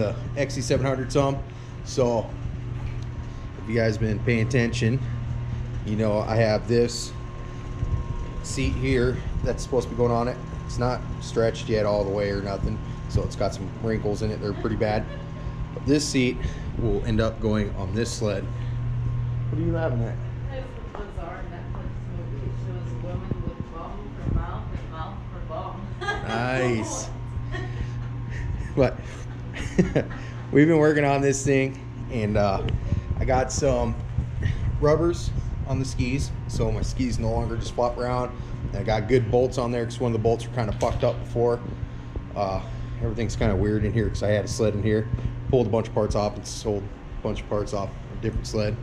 a XC700 some. So if you guys been paying attention, you know I have this seat here that's supposed to be going on it. It's not stretched yet all the way or nothing, so it's got some wrinkles in it. They're pretty bad. But this seat will end up going on this sled. What are you laughing at? It's a bizarre Netflix movie. It shows women with bum for mouth and mouth for bum. Nice. But we've been working on this thing, and I got some rubbers on the skis, so my skis no longer just flop around. And I got good bolts on there because one of the bolts were kind of fucked up before. Everything's kind of weird in here because I had a sled in here, pulled a bunch of parts off and sold a bunch of parts off a different sled.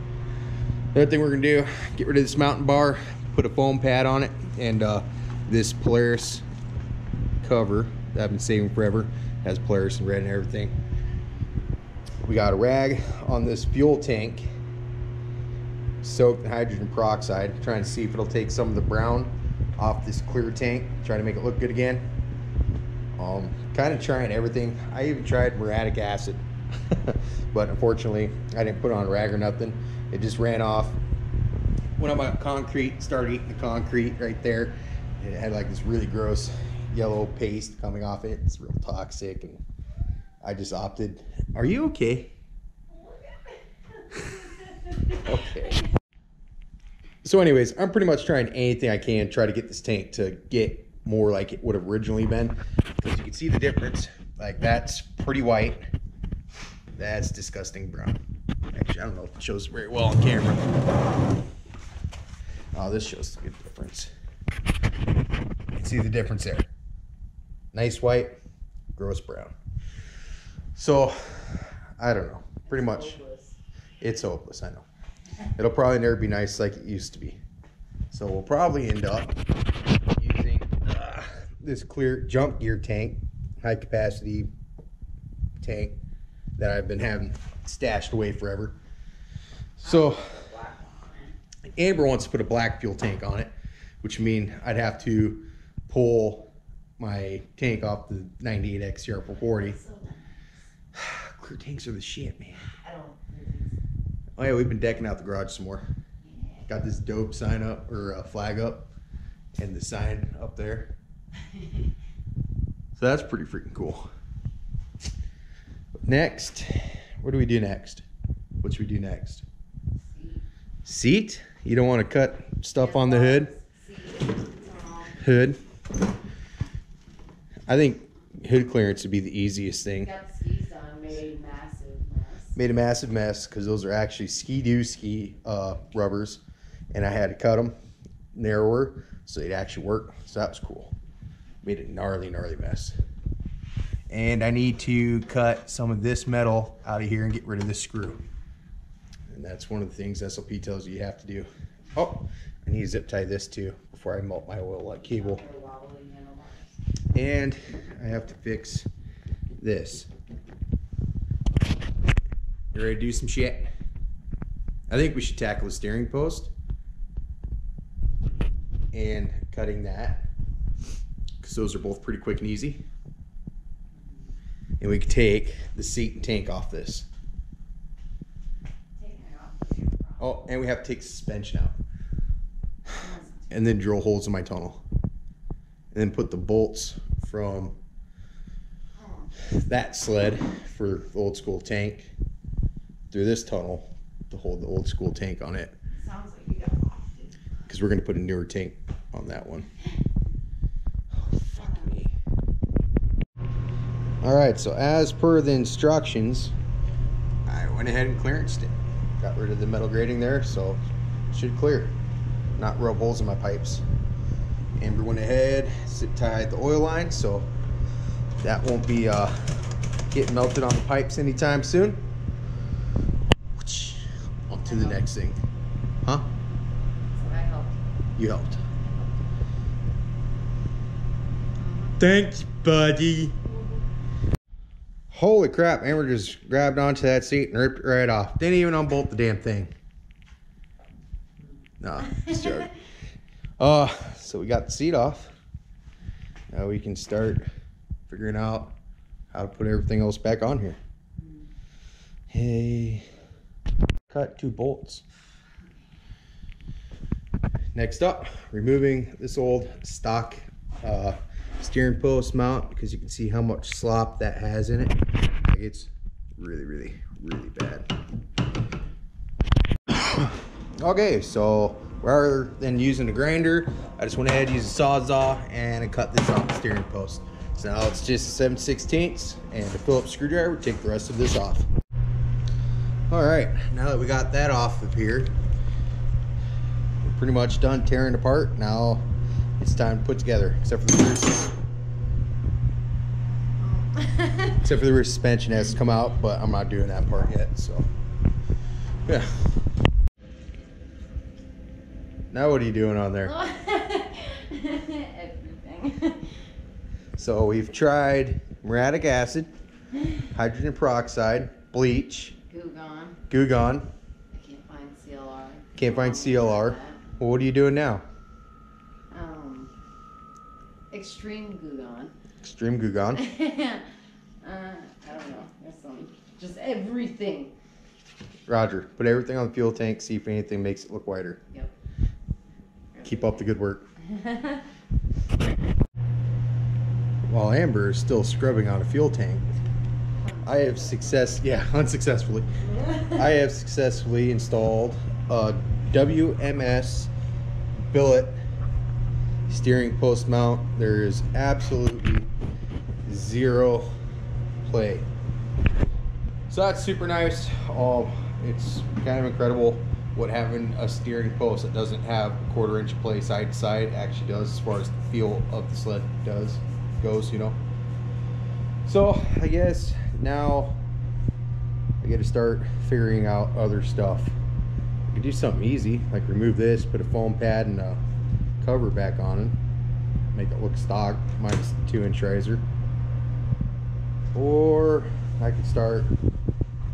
The other thing we're gonna do, get rid of this mountain bar, put a foam pad on it, and this Polaris cover that I've been saving forever, has Polaris in red and everything. We got a rag on this fuel tank soaked in hydrogen peroxide, trying to see if it'll take some of the brown off this clear tank, trying to make it look good again. Kind of trying everything. I even tried muriatic acid but unfortunately I didn't put on a rag or nothing. It just ran off, went on my concrete, started eating the concrete right there. It had like this really gross yellow paste coming off it. It's real toxic, and I just opted. Are you okay? Okay. So anyways, I'm pretty much trying anything I can try to get this tank to get more like it would have originally been, because you can see the difference. Like, that's pretty white, that's disgusting brown. Actually, I don't know if it shows very well on camera. Oh, this shows a good difference. You can see the difference there. Nice white, gross brown. So I don't know, pretty much it's hopeless. I know it'll probably never be nice like it used to be. So we'll probably end up using this clear jump gear tank, high capacity tank that I've been having stashed away forever. So Amber wants to put a black fuel tank on it, which means I'd have to pull my tank off the 98 XCR 440. Clear tanks are the shit, man. Oh yeah, we've been decking out the garage some more. Got this dope sign up, or flag up, and the sign up there. So that's pretty freaking cool. Next, what do we do next? What should we do next? Seat? You don't want to cut stuff on the hood? I think hood clearance would be the easiest thing. Got the skis done, made a massive mess. Made a massive mess because those are actually ski rubbers, and I had to cut them narrower so they'd actually work. So that was cool. Made a gnarly mess. And I need to cut some of this metal out of here and get rid of this screw. And that's one of the things SLP tells you have to do. Oh, I need to zip tie this too before I melt my oil cable. And I have to fix this. You ready to do some shit? I think we should tackle the steering post and cutting that, because those are both pretty quick and easy. And we can take the seat and tank off this. Oh, and we have to take the suspension out. And then drill holes in my tunnel. And then put the bolts from that sled for the old school tank through this tunnel to hold the old school tank on it. Sounds like you got lofted. Because we're going to put a newer tank on that one. Oh, fuck me. Alright, so as per the instructions, I went ahead and clearanced it. Got rid of the metal grating there, so it should clear. Not rub holes in my pipes. Amber went ahead, zip tied the oil line, so that won't be getting melted on the pipes anytime soon. On to the next thing. Huh? So I helped. You helped. Thanks, buddy. Holy crap, Amber just grabbed onto that seat and ripped it right off. Didn't even unbolt the damn thing. Nah, just joking. So we got the seat off. Now we can start figuring out how to put everything else back on here. Hey, cut 2 bolts. Next up, removing this old stock steering post mount, because you can see how much slop that has in it. Like, it's really bad. Okay, so rather than using a grinder, I just went ahead and used a sawzall and I cut this off the steering post. So now it's just a 7/16 and a Phillips screwdriver to take the rest of this off. All right, now that we got that off of here, we're pretty much done tearing it apart. Now it's time to put together, except for the rear suspension has to come out, but I'm not doing that part yet. So yeah. Now what are you doing on there? Everything. So we've tried muriatic acid, hydrogen peroxide, bleach, Goo-Gone. I can't find CLR. Can't find CLR. Well, what are you doing now? Extreme Goo-Gone. Extreme Goo-Gone. I don't know. There's some, just everything. Roger. Put everything on the fuel tank. See if anything makes it look whiter. Yep. Keep up the good work. While Amber is still scrubbing on a fuel tank, I have unsuccessfully. I have successfully installed a WMS billet steering post mount. There is absolutely zero play. So that's super nice. It's kind of incredible what having a steering post that doesn't have a 1/4 inch play side to side actually does, as far as the feel of the sled goes, you know. So I guess now I got to start figuring out other stuff. I can do something easy, like remove this, put a foam pad and a cover back on it, make it look stock minus the 2-inch riser. Or I could start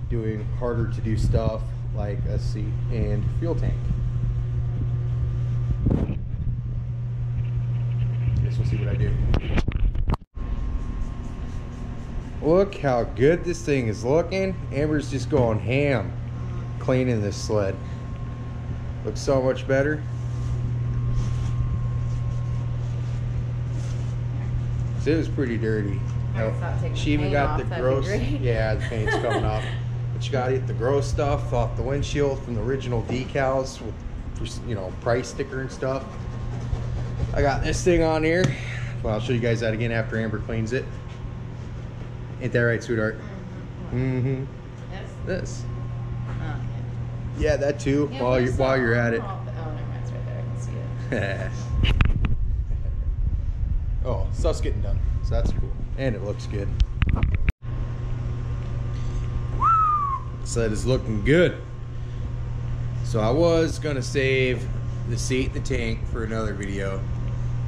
doing harder to do stuff like a seat and fuel tank. Guess we'll see what I do. Look how good this thing is looking. Amber's just going ham cleaning this sled. Looks so much better. It was pretty dirty. She even got the gross, yeah, the paint's coming off. But you gotta get the gross stuff off the windshield from the original decals with, you know, price sticker and stuff. I got this thing on here. Well, I'll show you guys that again after Amber cleans it. Ain't that right, sweetheart? Mm-hmm. This. Oh, yeah, that too. yeah. While you're at it. Oh, never mind, it's right there. I can see it. Oh, stuff's getting done, so that's cool, and it looks good. Sled is looking good. So I was gonna save the seat and the tank for another video,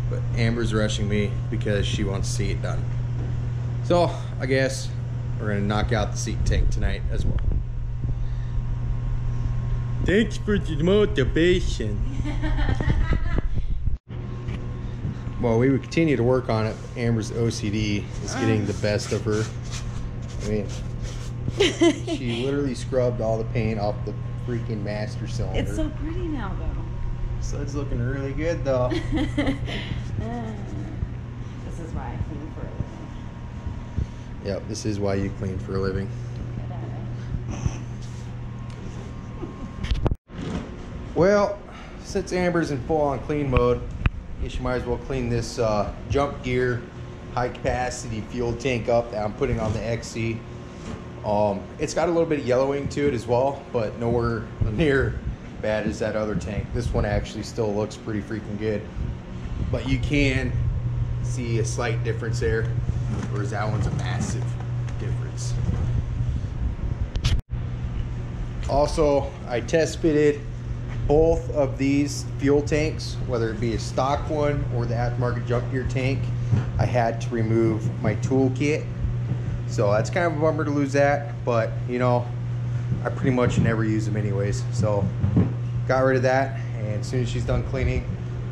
but Amber's rushing me because she wants to see it done. So I guess we're gonna knock out the seat and tank tonight as well. Thanks for the motivation. Well, we would continue to work on it. Amber's OCD is getting the best of her. I mean, she literally scrubbed all the paint off the freaking master cylinder. It's so pretty now, though. So it's looking really good, though. This is why I clean for a living. Yep, this is why you clean for a living. Well, since Amber's in full-on clean mode, I guess you might as well clean this jump gear high capacity fuel tank up that I'm putting on the XC. It's got a little bit of yellowing to it as well, but nowhere near bad as that other tank. This one actually still looks pretty freaking good, but you can see a slight difference there, whereas that one's a massive difference. Also, I test fitted both of these fuel tanks, whether it be a stock one or the aftermarket jump gear tank. I had to remove my toolkit, so that's kind of a bummer to lose that, but you know, I pretty much never use them anyways, so got rid of that. And as soon as she's done cleaning,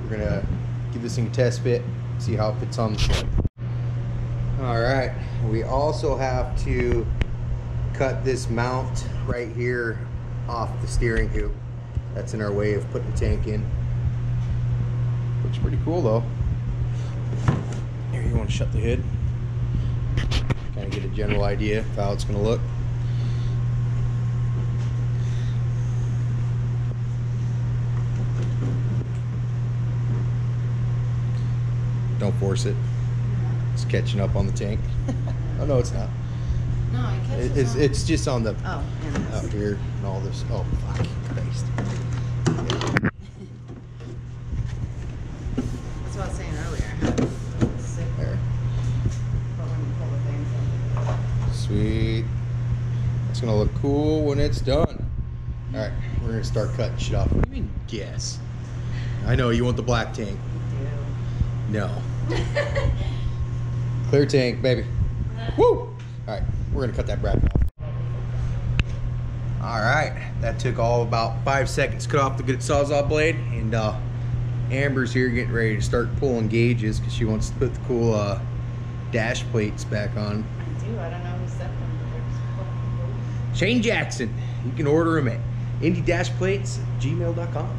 we're gonna give this thing a test fit, see how it fits on the sled. All right, we also have to cut this mount right here off the steering hoop. That's in our way of putting the tank in. Looks pretty cool though. Here, you want to shut the hood? Kind of get a general idea of how it's going to look. Don't force it. It's catching up on the tank. Oh no, it's not. No, it catches on. It's just on the Oh, yeah. out here and all this. Oh, fuck Christ. That's what I was saying earlier. How it's sick. There. But when you pull the things up. Sweet. It's gonna look cool when it's done. All right, we're gonna start cutting shit off. What do you mean, guess? I know you want the black tank. No. Clear tank, baby. Woo! All right, we're gonna cut that bracket off. All right, that took all about 5 seconds to cut off the good Sawzall blade, and Amber's here getting ready to start pulling gauges because she wants to put the cool dash plates back on. I do. I don't know who set them, but they're just fucking cool. Shane Jackson. You can order them at indie-plates@gmail.com.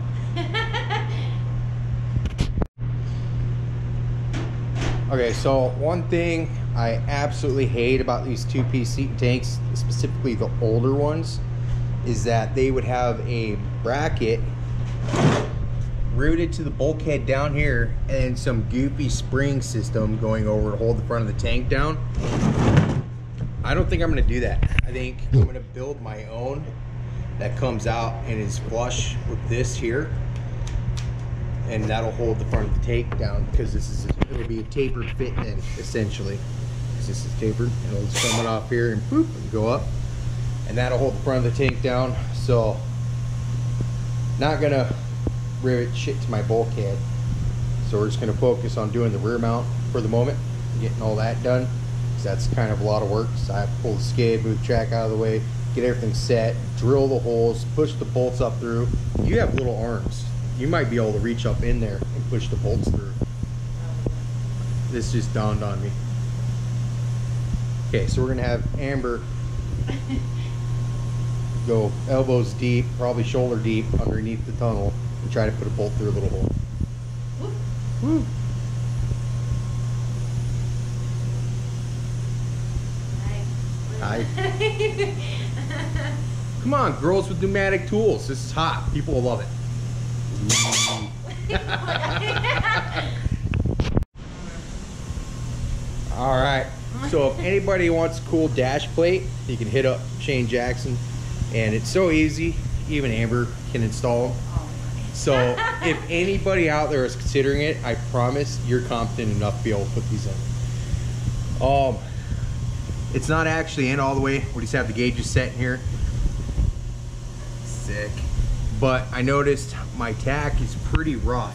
Okay, so one thing I absolutely hate about these two-piece seat tanks, specifically the older ones, is that they would have a bracket rooted to the bulkhead down here and some goofy spring system going over to hold the front of the tank down. I don't think I'm gonna do that. I think I'm gonna build my own that comes out and is flush with this here, and that'll hold the front of the tank down because it'll be a tapered fit then, essentially. Because this is tapered, and it'll just come off here and boop, and go up, and that'll hold the front of the tank down. So, not gonna rivet shit to my bulkhead. So we're just gonna focus on doing the rear mount for the moment, getting all that done, because that's kind of a lot of work. So I have to pull the skid, move the track out of the way, get everything set, drill the holes, push the bolts up through. You have little arms. You might be able to reach up in there and push the bolts through. This just dawned on me. Okay, so we're gonna have Amber go elbows deep, probably shoulder deep underneath the tunnel and try to put a bolt through a little hole. Woo. Hi. Come on, girls with pneumatic tools. This is hot. People will love it. All right, so if anybody wants a cool dash plate, you can hit up Shane Jackson, and it's so easy, even Amber can install them. So if anybody out there is considering it, I promise you're competent enough to be able to put these in. It's not actually in all the way. We just have the gauges set in here. Sick. But I noticed my tack is pretty rough.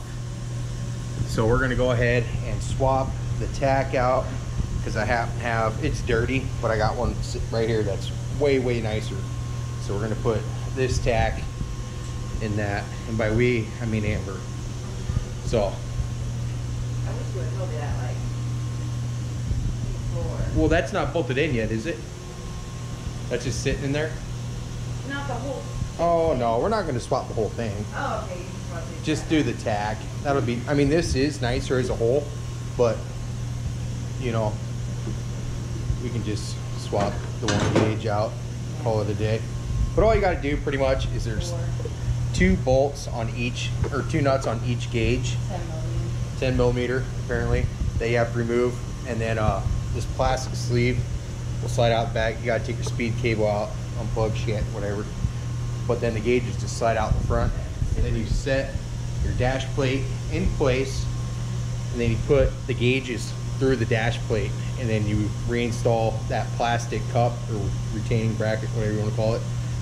So we're gonna go ahead and swap the tack out because I happen to have, it's dirty, but I got one right here that's way, way nicer. So we're gonna put this tack in that. And by we, I mean Amber. So. I wish you would have told me that like before. Well, that's not bolted in yet, is it? That's just sitting in there? Not the whole. Oh no, we're not gonna swap the whole thing. Oh, okay. You just want to Just do the tack. That'll be, I mean, this is nicer as a whole, but you know, we can just swap the one gauge out, call it a day. But all you gotta do pretty much is there's 2 bolts on each, or 2 nuts on each gauge, 10 millimeter apparently, that you have to remove. And then this plastic sleeve will slide out back. You gotta take your speed cable out, unplug shit, whatever. But then the gauges just slide out in front. And then you set your dash plate in place, and then you put the gauges through the dash plate, and then you reinstall that plastic cup or retaining bracket, whatever you want to call it,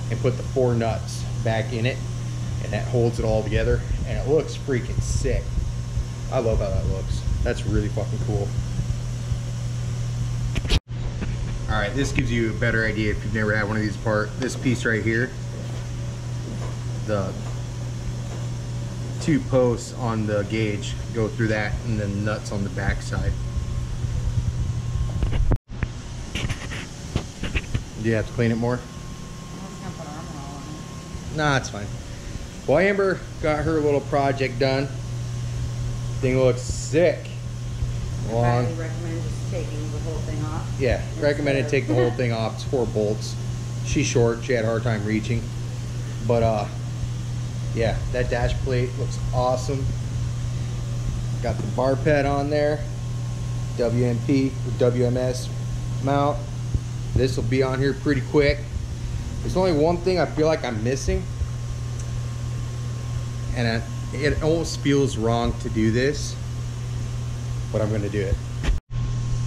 and put the 4 nuts back in it, and that holds it all together, and it looks freaking sick. I love how that looks. That's really fucking cool. All right, this gives you a better idea if you've never had one of these apart. This piece right here, the 2 posts on the gauge go through that, and then nuts on the back side. Do you have to clean it more? I'm just gonna put Armor All on it. Nah, it's fine. Well, Amber got her little project done. Thing looks sick. I highly recommend just taking the whole thing off. Yeah, recommended take the whole thing off. It's 4 bolts. She's short. She had a hard time reaching. But yeah, that dash plate looks awesome. Got the bar pad on there. WMP with WMS mount. This will be on here pretty quick. There's only one thing I feel like I'm missing, and it almost feels wrong to do this, but I'm gonna do it.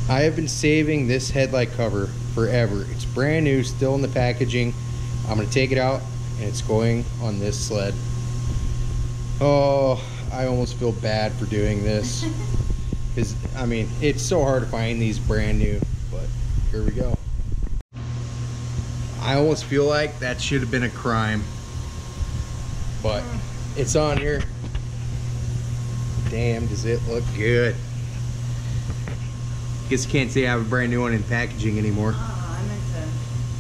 I have been saving this headlight cover forever. It's brand new, still in the packaging. I'm gonna take it out and it's going on this sled. Oh, I almost feel bad for doing this. Because, I mean, it's so hard to find these brand new, but here we go. I almost feel like that should have been a crime, but it's on here. Damn, does it look good. Guess you can't say I have a brand new one in packaging anymore. Oh, I meant to.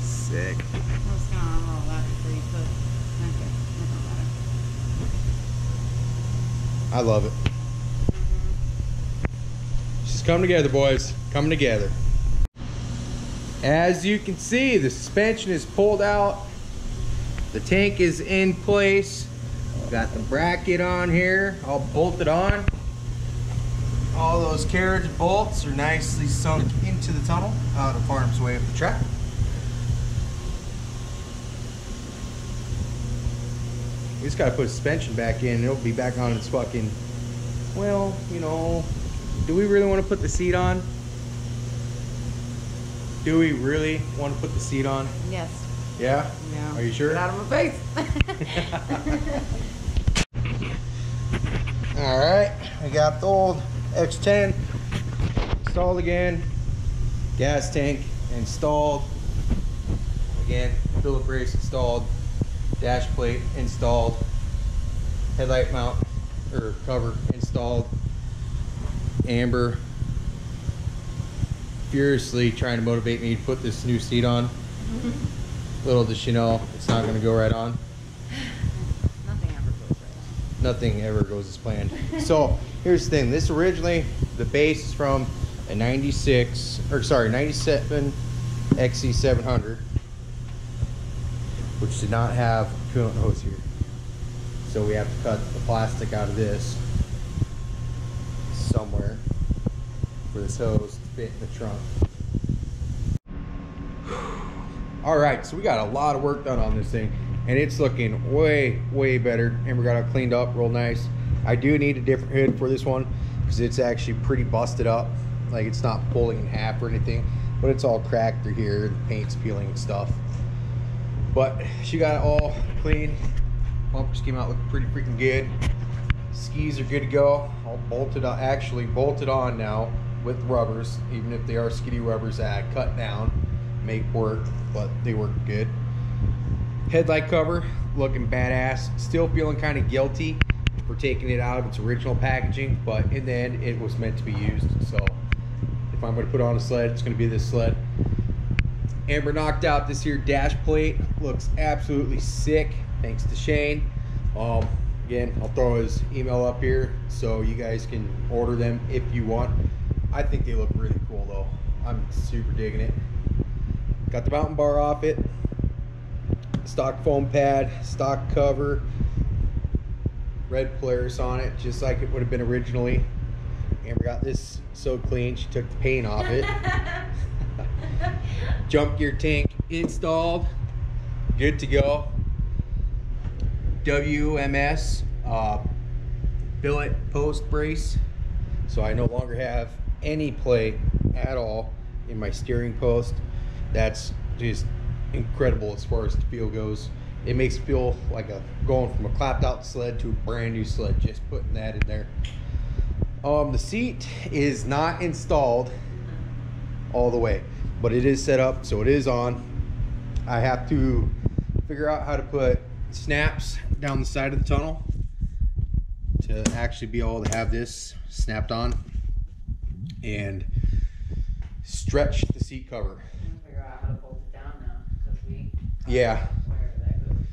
Sick. I was gonna unroll that before you put. Okay, never mind. I love it. Just come together, boys. Coming together. As you can see, the suspension is pulled out. The tank is in place. Got the bracket on here, all bolted on. All those carriage bolts are nicely sunk into the tunnel, out of harm's way of the track. We just gotta put suspension back in. It'll be back on its fucking, well, you know, do we really want to put the seat on? Do we really want to put the seat on? Yes. Yeah? Yeah. Are you sure? Get out of my face. Alright, I got the old X10 installed again. Gas tank installed. Again, Phillip brace installed. Dash plate installed. Headlight mount or cover installed. Amber furiously trying to motivate me to put this new seat on. Little does she know it's not going to go right on. Nothing ever goes right. Nothing ever goes as planned. So here's the thing. This originally, the base is from a 97 XC700, which did not have a coolant hose here. So we have to cut the plastic out of this somewhere for this hose to fit in the trunk. Alright, so we got a lot of work done on this thing, and it's looking way, way better. And we got it cleaned up real nice. I do need a different hood for this one because it's actually pretty busted up. Like, it's not pulling in half or anything, but it's all cracked through here. The paint's peeling and stuff. But she got it all clean. Bumpers came out looking pretty freaking good. Skis are good to go. All bolted on, actually bolted on now with rubbers, even if they are skiddy rubbers that I cut down, make work, but they work good. Headlight cover looking badass. Still feeling kind of guilty for taking it out of its original packaging, but in the end it was meant to be used. So if I'm going to put on a sled, it's going to be this sled. Amber knocked out this here dash plate. Looks absolutely sick, thanks to Shane. Again, I'll throw his email up here so you guys can order them if you want. I think they look really cool though. I'm super digging it. Got the mountain bar off it. Stock foam pad, stock cover. Red Polaris on it, just like it would have been originally. Amber got this so clean, she took the paint off it. Jump gear tank installed. Good to go. WMS billet post brace, so I no longer have any play at all in my steering post. That's just incredible as far as the feel goes. It makes it feel like going from a clapped out sled to a brand new sled, just putting that in there. The seat is not installed all the way, but it is set up, so it is on. I have to figure out how to put snaps down the side of the tunnel to actually be able to have this snapped on and stretch the seat cover. I'm gonna figure out how to bolt it down now. Yeah. Where that goes.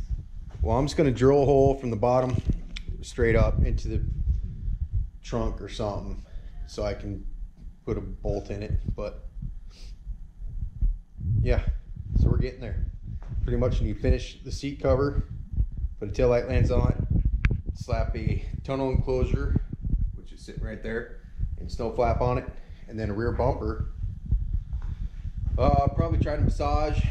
Well, I'm just gonna drill a hole from the bottom straight up into the trunk or something, so I can put a bolt in it. But yeah, so we're getting there. Pretty much when you finish the seat cover, put a tail light lens on it, slap a tunnel enclosure, which is sitting right there, and snow flap on it, and then a rear bumper. Probably try to massage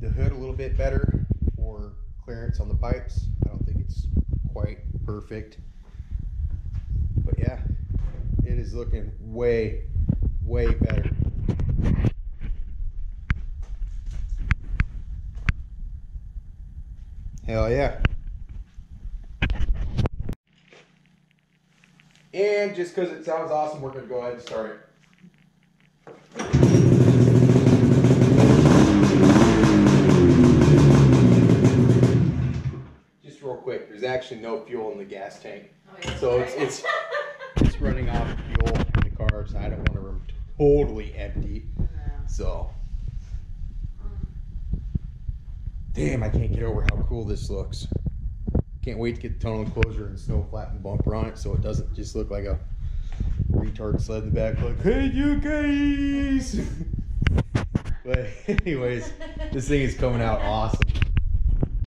the hood a little bit better for clearance on the pipes. I don't think it's quite perfect, but yeah, it is looking way better. Hell yeah. And just because it sounds awesome, we're going to go ahead and start it. Just real quick, there's actually no fuel in the gas tank. Oh, yeah. So it's running off fuel in the car, so I don't want to totally empty. No. So, damn, I can't get over how cool this looks. Can't wait to get the tunnel enclosure and snow flat and bumper on it, so it doesn't just look like a retard sled in the back like, hey you guys. But anyways, this thing is coming out awesome.